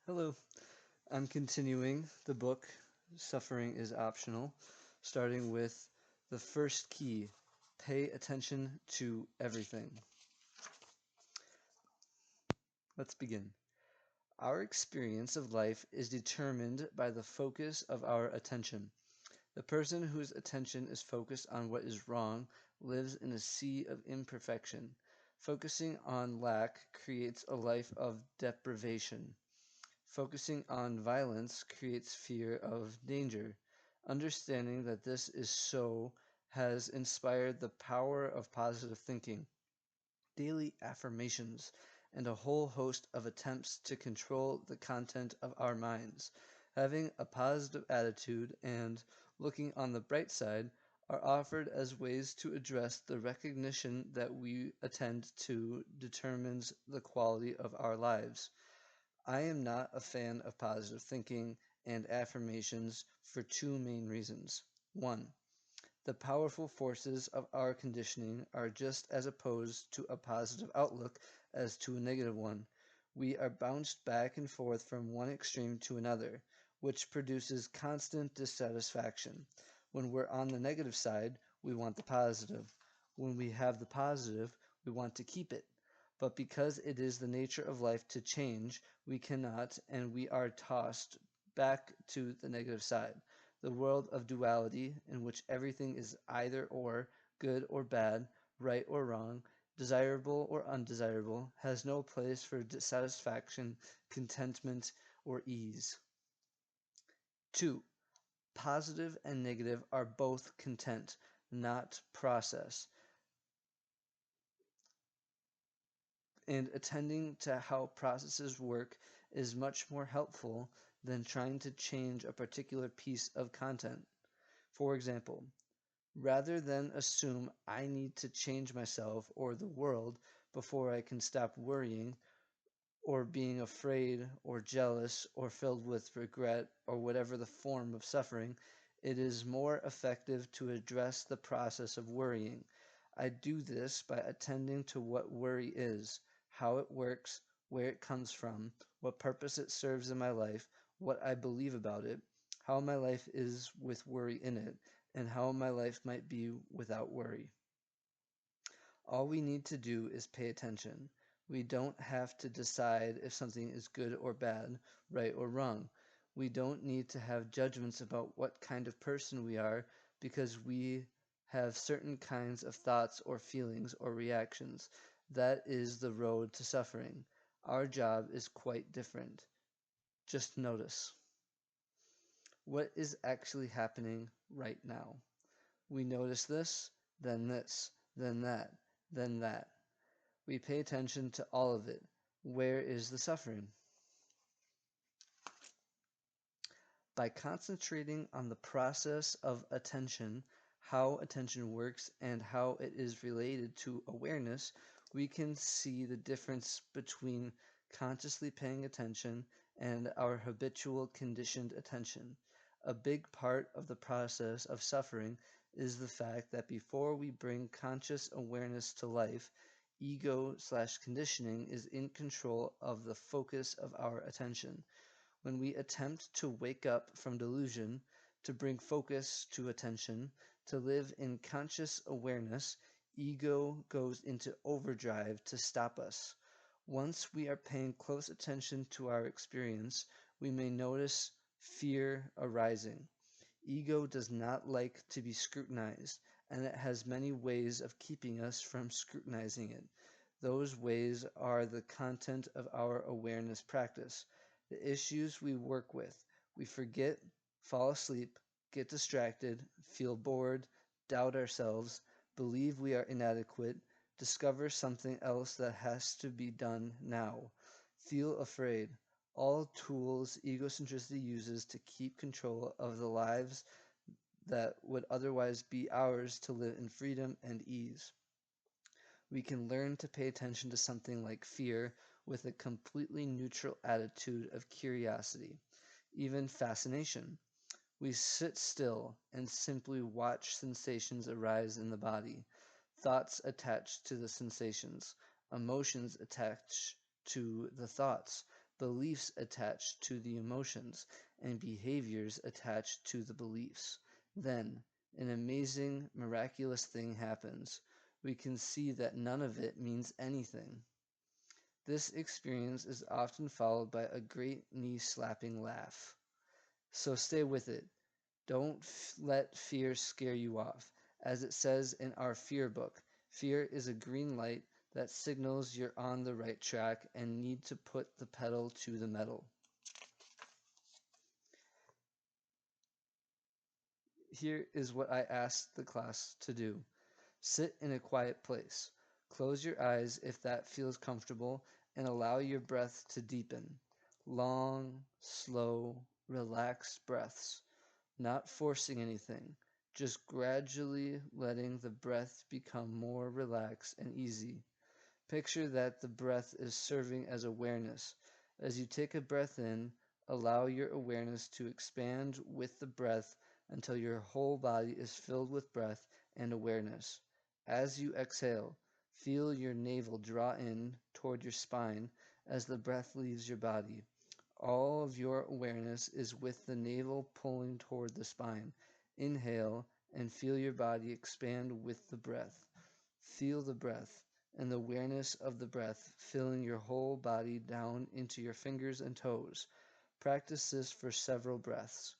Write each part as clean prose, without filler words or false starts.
Hello, I'm continuing the book Suffering is Optional, starting with the first key: pay attention to everything. Let's begin. Our experience of life is determined by the focus of our attention. The person whose attention is focused on what is wrong lives in a sea of imperfection. Focusing on lack creates a life of deprivation. Focusing on violence creates fear of danger. Understanding that this is so has inspired the power of positive thinking, daily affirmations, and a whole host of attempts to control the content of our minds. Having a positive attitude and looking on the bright side are offered as ways to address the recognition that we attend to determines the quality of our lives. I am not a fan of positive thinking and affirmations for two main reasons. One, the powerful forces of our conditioning are just as opposed to a positive outlook as to a negative one. We are bounced back and forth from one extreme to another, which produces constant dissatisfaction. When we're on the negative side, we want the positive. When we have the positive, we want to keep it. But because it is the nature of life to change, we cannot, and we are tossed back to the negative side. The world of duality, in which everything is either or, good or bad, right or wrong, desirable or undesirable, has no place for dissatisfaction, contentment, or ease. 2. Positive and negative are both content, not process, and attending to how processes work is much more helpful than trying to change a particular piece of content. For example, rather than assume I need to change myself or the world before I can stop worrying or being afraid or jealous or filled with regret or whatever the form of suffering, it is more effective to address the process of worrying. I do this by attending to what worry is, how it works, where it comes from, what purpose it serves in my life, what I believe about it, how my life is with worry in it, and how my life might be without worry. All we need to do is pay attention. We don't have to decide if something is good or bad, right or wrong. We don't need to have judgments about what kind of person we are because we have certain kinds of thoughts or feelings or reactions. That is the road to suffering. Our job is quite different. Just notice what is actually happening right now. We notice this, then that, then that. We pay attention to all of it. Where is the suffering? By concentrating on the process of attention, how attention works, and how it is related to awareness, we can see the difference between consciously paying attention and our habitual conditioned attention. A big part of the process of suffering is the fact that before we bring conscious awareness to life, ego/conditioning is in control of the focus of our attention. When we attempt to wake up from delusion, to bring focus to attention, to live in conscious awareness, ego goes into overdrive to stop us. Once we are paying close attention to our experience, we may notice fear arising. Ego does not like to be scrutinized, and it has many ways of keeping us from scrutinizing it. Those ways are the content of our awareness practice, the issues we work with. We forget, fall asleep, get distracted, feel bored, doubt ourselves, believe we are inadequate, discover something else that has to be done now, feel afraid. All tools egocentricity uses to keep control of the lives that would otherwise be ours to live in freedom and ease. We can learn to pay attention to something like fear with a completely neutral attitude of curiosity, even fascination. We sit still and simply watch sensations arise in the body, thoughts attached to the sensations, emotions attached to the thoughts. beliefs attached to the emotions, and behaviors attached to the beliefs. Then, an amazing, miraculous thing happens. We can see that none of it means anything. This experience is often followed by a great knee slapping laugh. So stay with it. Don't let fear scare you off. As it says in our fear book, fear is a green light that signals you're on the right track and need to put the pedal to the metal. Here is what I asked the class to do. Sit in a quiet place. Close your eyes if that feels comfortable and allow your breath to deepen. Long, slow, relaxed breaths. Not forcing anything, just gradually letting the breath become more relaxed and easy. Picture that the breath is serving as awareness. As you take a breath in, allow your awareness to expand with the breath until your whole body is filled with breath and awareness. As you exhale, feel your navel draw in toward your spine as the breath leaves your body. All of your awareness is with the navel pulling toward the spine. Inhale and feel your body expand with the breath. Feel the breath and the awareness of the breath filling your whole body down into your fingers and toes. Practice this for several breaths.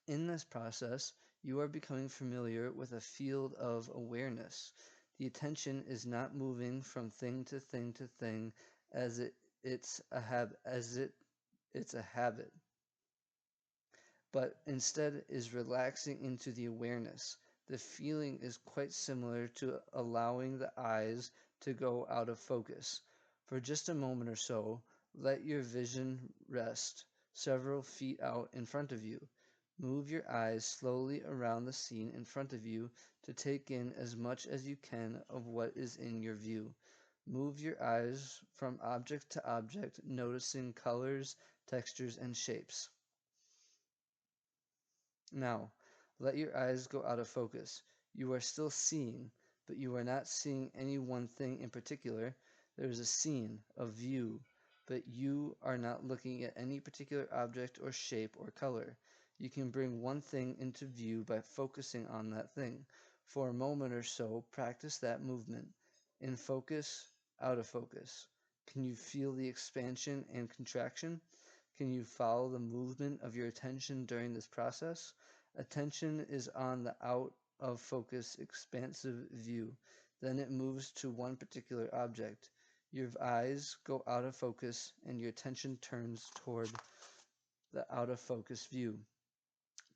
In this process, you are becoming familiar with a field of awareness. The attention is not moving from thing to thing to thing as it's a habit, but instead is relaxing into the awareness. The feeling is quite similar to allowing the eyes to go out of focus. For just a moment or so, let your vision rest several feet out in front of you. Move your eyes slowly around the scene in front of you to take in as much as you can of what is in your view. Move your eyes from object to object, noticing colors, textures, and shapes. Now, let your eyes go out of focus. You are still seeing, but you are not seeing any one thing in particular. There is a scene, a view, but you are not looking at any particular object or shape or color. You can bring one thing into view by focusing on that thing. For a moment or so, practice that movement. In focus, out of focus. Can you feel the expansion and contraction? Can you follow the movement of your attention during this process? Attention is on the out of focus expansive view. Then it moves to one particular object. Your eyes go out of focus and your attention turns toward the out of focus view.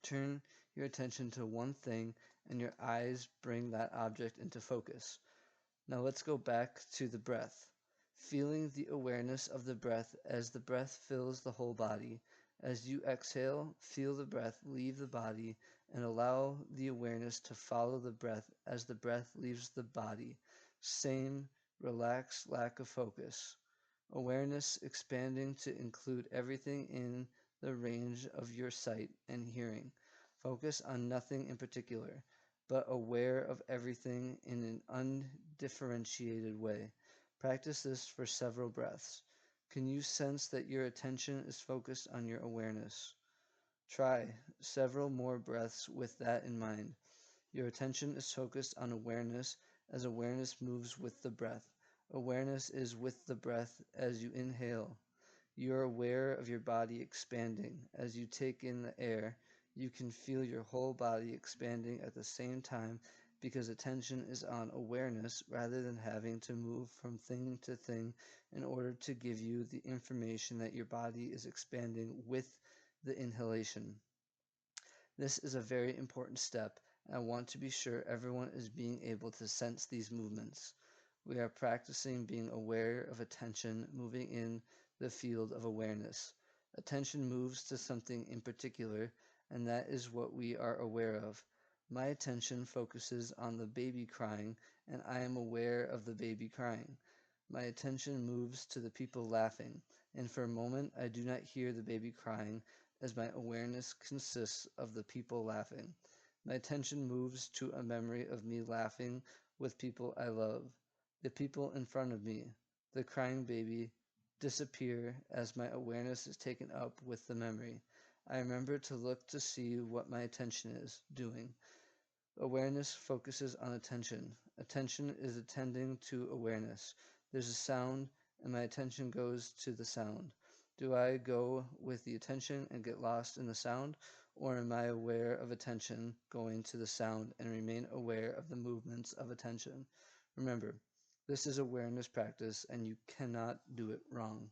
Turn your attention to one thing and your eyes bring that object into focus. Now let's go back to the breath. Feeling the awareness of the breath as the breath fills the whole body. As you exhale, feel the breath leave the body and allow the awareness to follow the breath as the breath leaves the body. Same relaxed lack of focus. Awareness expanding to include everything in the range of your sight and hearing. Focus on nothing in particular, but aware of everything in an undifferentiated way. Practice this for several breaths. Can you sense that your attention is focused on your awareness? Try several more breaths with that in mind. Your attention is focused on awareness as awareness moves with the breath. Awareness is with the breath as you inhale. You are aware of your body expanding. As you take in the air, you can feel your whole body expanding at the same time because attention is on awareness rather than having to move from thing to thing in order to give you the information that your body is expanding with the inhalation. This is a very important step, and I want to be sure everyone is being able to sense these movements. We are practicing being aware of attention moving in the field of awareness. Attention moves to something in particular, and that is what we are aware of. My attention focuses on the baby crying, and I am aware of the baby crying. My attention moves to the people laughing, and for a moment I do not hear the baby crying, as my awareness consists of the people laughing. My attention moves to a memory of me laughing with people I love, the people in front of me, the crying baby, disappear as my awareness is taken up with the memory. I remember to look to see what my attention is doing. Awareness focuses on attention. Attention is attending to awareness. There's a sound, and my attention goes to the sound. Do I go with the attention and get lost in the sound, or am I aware of attention going to the sound and remain aware of the movements of attention? Remember, this is awareness practice, and you cannot do it wrong.